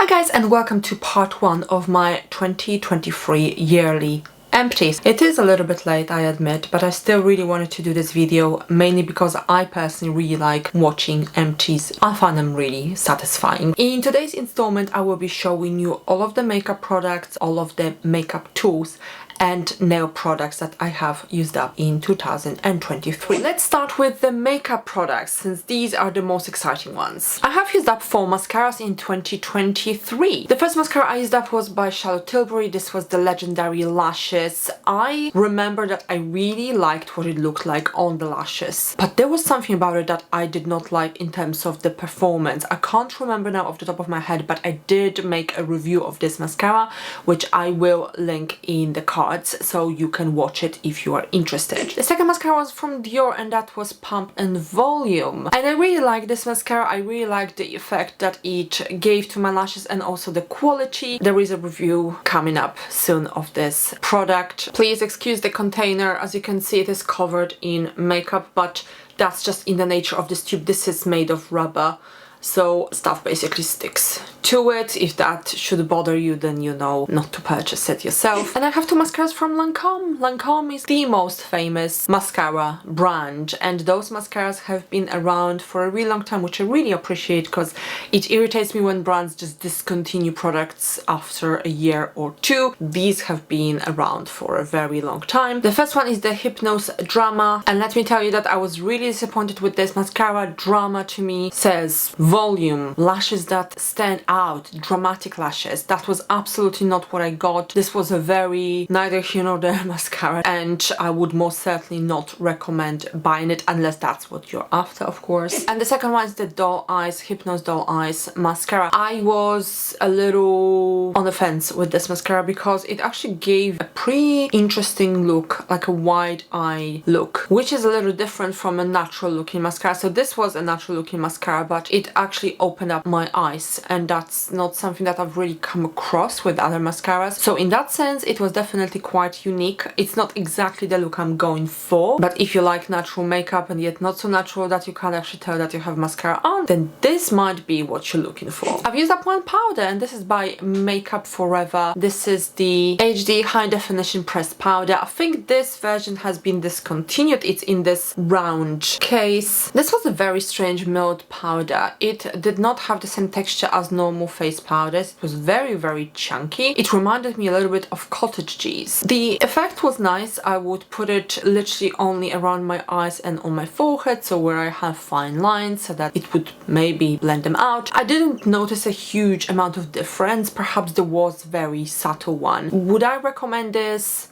guys, and welcome to part 1 of my 2023 yearly empties. It is a little bit late, I admit, but I still really wanted to do this video, mainly because I personally really like watching empties. I find them really satisfying. In today's installment, I will be showing you all of the makeup products, all of the makeup tools, and nail products that I have used up in 2023. Let's start with the makeup products, since these are the most exciting ones. I have used up 4 mascaras in 2023. The first mascara I used up was by Charlotte Tilbury. This was the Legendary Lashes. I remember that I really liked what it looked like on the lashes, but there was something about it that I did not like in terms of the performance. I can't remember now off the top of my head, but I did make a review of this mascara, which I will link in the card, so you can watch it if you are interested. The second mascara was from Dior, and that was Pump and Volume. And I really like this mascara. I really like the effect that it gave to my lashes and also the quality. There is a review coming up soon of this product. Please excuse the container. As you can see, it is covered in makeup, but that's just in the nature of this tube. This is made of rubber, so stuff basically sticks to it. If that should bother you, then you know not to purchase it yourself. And I have 2 mascaras from Lancome. Lancome is the most famous mascara brand, and those mascaras have been around for a really long time, which I really appreciate, because it irritates me when brands just discontinue products after a year or 2. These have been around for a very long time. The first one is the Hypnose Drama, and let me tell you that I was really disappointed with this mascara. Drama to me says volume, lashes that stand out, dramatic lashes. That was absolutely not what I got. This was a very neither here nor there mascara, and I would most certainly not recommend buying it unless that's what you're after, of course. And the second one is the Doll Eyes, Hypnose Doll Eyes mascara. I was a little on the fence with this mascara because it actually gave a pretty interesting look, like a wide eye look, which is a little different from a natural looking mascara. So this was a natural looking mascara, but it actually opened up my eyes, and that's not something that I've really come across with other mascaras. So in that sense, it was definitely quite unique. It's not exactly the look I'm going for, but if you like natural makeup and yet not so natural that you can't actually tell that you have mascara on, then this might be what you're looking for. I've used up 1 powder, and this is by Makeup Forever. This is the HD High Definition Pressed Powder. I think this version has been discontinued. It's in this round case. This was a very strange milled powder. It did not have the same texture as normal face powders. It was very chunky. It reminded me a little bit of cottage cheese. The effect was nice. I would put it literally only around my eyes and on my forehead, so where I have fine lines, so that it would maybe blend them out. I didn't notice a huge amount of difference. Perhaps there was very subtle one. Would I recommend this?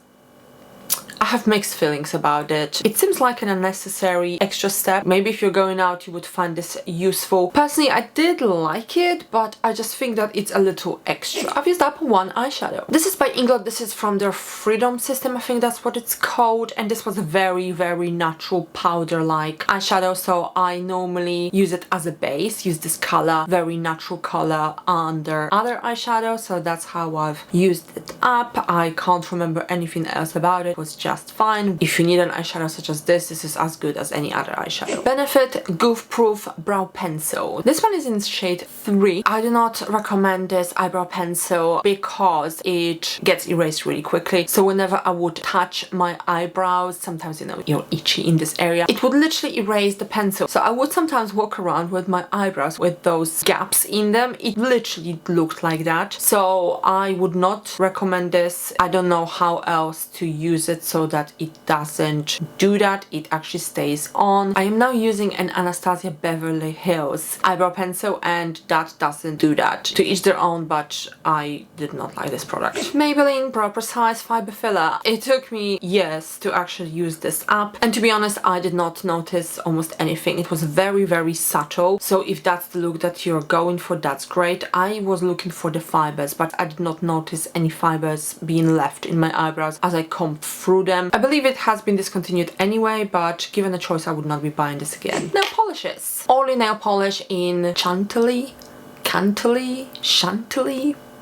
I have mixed feelings about it. It seems like an unnecessary extra step. Maybe if you're going out, you would find this useful. Personally, I did like it, but I just think that it's a little extra. I've used up 1 eyeshadow. This is by Inglot. This is from their Freedom system, I think that's what it's called. And this was a very natural powder-like eyeshadow. So I normally use it as a base, use this color, very natural color, under other eyeshadow. So that's how I've used it up. I can't remember anything else about it. It was just fine. If you need an eyeshadow such as this is as good as any other eyeshadow. Benefit Goof Proof Brow Pencil. This one is in shade 3. I do not recommend this eyebrow pencil because it gets erased really quickly. So whenever I would touch my eyebrows, sometimes, you know, you're itchy in this area, it would literally erase the pencil. So I would sometimes walk around with my eyebrows with those gaps in them. It literally looked like that. So I would not recommend this. I don't know how else to use it so that it doesn't do that. It actually stays on. I am now using an Anastasia Beverly Hills eyebrow pencil, and that doesn't do that. To each their own, but I did not like this product. Maybelline Brow Precise Fiber Filler. It took me years to actually use this up, and to be honest, I did not notice almost anything. It was very subtle. So if that's the look that you're going for, that's great. I was looking for the fibers, but I did not notice any fibers being left in my eyebrows as I combed through them. I believe it has been discontinued anyway, but given a choice, I would not be buying this again. Nail polishes. Orly nail polish in Chantilly,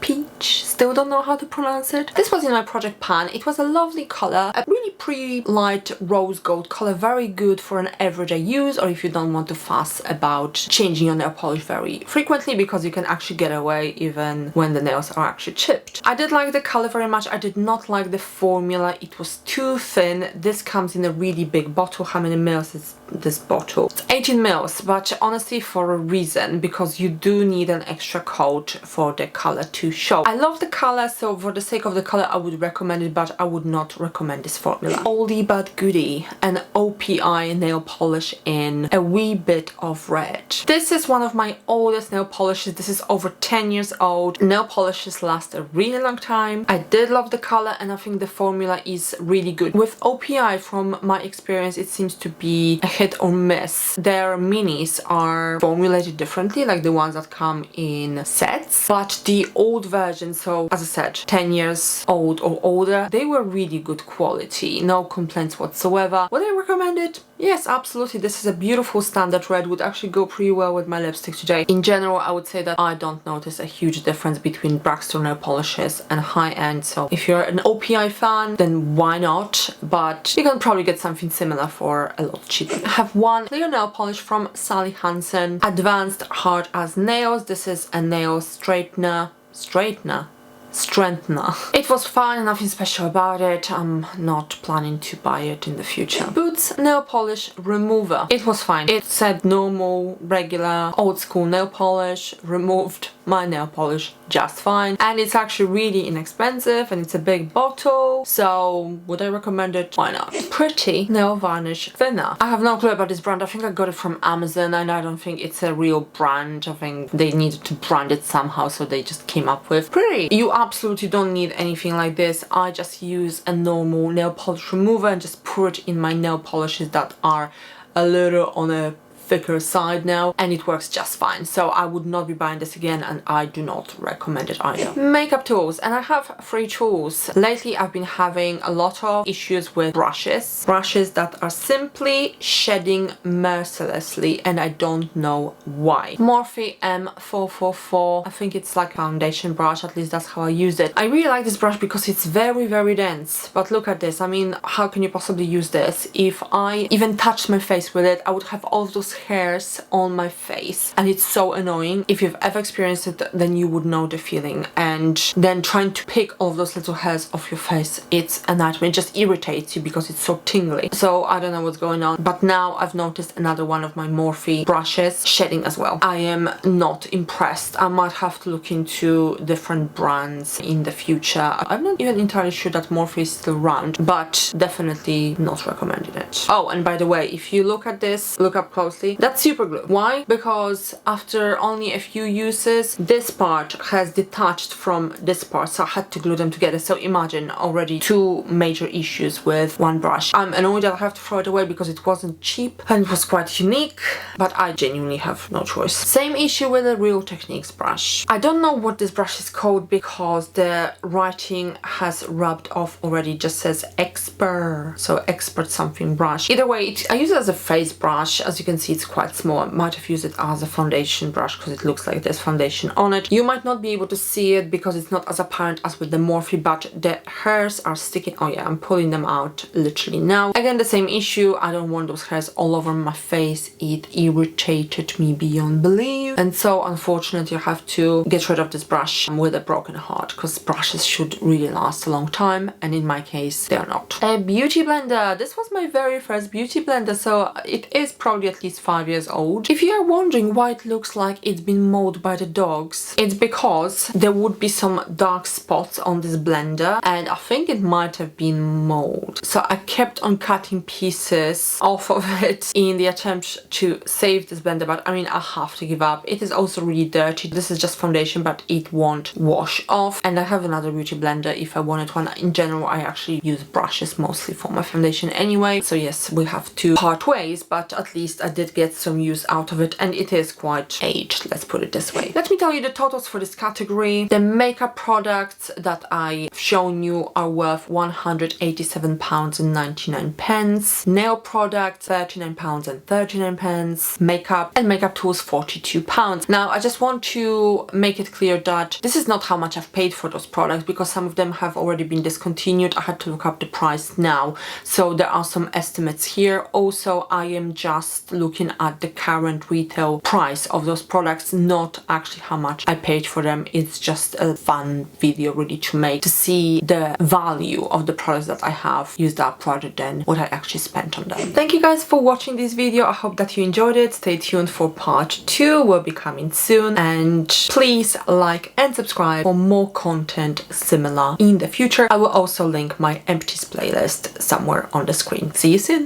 peach. Still don't know how to pronounce it. This was in my project pan. It was a lovely color, a really pretty light rose gold color, very good for an everyday use, or if you don't want to fuss about changing your nail polish very frequently, because you can actually get away even when the nails are actually chipped. I did like the color very much. I did not like the formula. It was too thin. This comes in a really big bottle. How many mils is this bottle? It's 18 mils, but honestly for a reason, because you do need an extra coat for the color to show. I love the color, so for the sake of the color I would recommend it, but I would not recommend this formula. Oldie but goodie, an OPI nail polish in a wee bit of red. This is one of my oldest nail polishes. This is over 10 years old. Nail polishes last a really long time. I did love the color, and I think the formula is really good. With OPI, from my experience, it seems to be a hit or miss. Their minis are formulated differently, like the ones that come in sets, but the old version, so as I said, 10 years old or older, they were really good quality. No complaints whatsoever. Would I recommend it? Yes, absolutely. This is a beautiful standard red, would actually go pretty well with my lipstick today. In general, I would say that I don't notice a huge difference between drugstore nail polishes and high-end, so if you're an OPI fan, then why not? But you can probably get something similar for a lot cheaper. I have one clear nail polish from Sally Hansen, Advanced Hard as Nails. This is a nail strengthener. It was fine, nothing special about it. I'm not planning to buy it in the future. Boots nail polish remover. It was fine. It said normal, regular, old school nail polish. Removed my nail polish just fine, and it's actually really inexpensive, and it's a big bottle, so would I recommend it? Why not? Pretty nail varnish thinner. I have no clue about this brand. I think I got it from Amazon, and I don't think it's a real brand. I think they needed to brand it somehow, so they just came up with Pretty. You absolutely don't need anything like this. I just use a normal nail polish remover and just pour it in my nail polishes that are a little on a thicker side now, and it works just fine. So I would not be buying this again, and I do not recommend it either. Makeup tools, and I have 3 tools. Lately I've been having a lot of issues with brushes that are simply shedding mercilessly, and I don't know why. Morphe M444, I think it's like a foundation brush, at least that's how I use it. I really like this brush because it's very, very dense, but look at this. I mean, how can you possibly use this? If I even touched my face with it, I would have all of those hairs on my face, and it's so annoying. If you've ever experienced it, then you would know the feeling, and then trying to pick all of those little hairs off your face, it's a nightmare. It just irritates you because it's so tingly. So I don't know what's going on, but now I've noticed another one of my Morphe brushes shedding as well. I am not impressed. I might have to look into different brands in the future. I'm not even entirely sure that Morphe is still around, but definitely not recommending it. Oh, and by the way, if you look at this, look up closely, that's super glue. Why? Because after only a few uses, this part has detached from this part, so I had to glue them together. So imagine already 2 major issues with one brush. I'm annoyed that I have to throw it away because it wasn't cheap and it was quite unique, but I genuinely have no choice. Same issue with the Real Techniques brush. I don't know what this brush is called because the writing has rubbed off already. It just says expert, so expert something brush. Either way, I use it as a face brush. As you can see, it's quite small. I might have used it as a foundation brush because it looks like there's foundation on it. You might not be able to see it because it's not as apparent as with the Morphe, but the hairs are sticking. Oh yeah, I'm pulling them out literally now. Again, the same issue. I don't want those hairs all over my face. It irritated me beyond belief, and so unfortunately I have to get rid of this brush with a broken heart, because brushes should really last a long time, and in my case they are not. A beauty blender. This was my very first beauty blender, so it is probably at least 5 years old. If you are wondering why it looks like it's been mauled by the dogs, it's because there would be some dark spots on this blender, and I think it might have been mold. So I kept on cutting pieces off of it in the attempt to save this blender, but I mean, I have to give up. It is also really dirty. This is just foundation, but it won't wash off. And I have another beauty blender if I wanted one. In general, I actually use brushes mostly for my foundation anyway. So yes, we have to part ways, but at least I did get some use out of it, and it is quite aged, let's put it this way. Let me tell you the totals for this category. The makeup products that I've shown you are worth £187.99. Nail products £39.39. Makeup and makeup tools £42. Now I just want to make it clear that this is not how much I've paid for those products, because some of them have already been discontinued. I had to look up the price now, so there are some estimates here. Also, I am just looking at the current retail price of those products, not actually how much I paid for them. It's just a fun video really to make, to see the value of the products that I have used up rather than what I actually spent on them. Thank you guys for watching this video. I hope that you enjoyed it. Stay tuned for part 2, will be coming soon, and please like and subscribe for more content similar in the future. I will also link my Empties playlist somewhere on the screen. See you soon.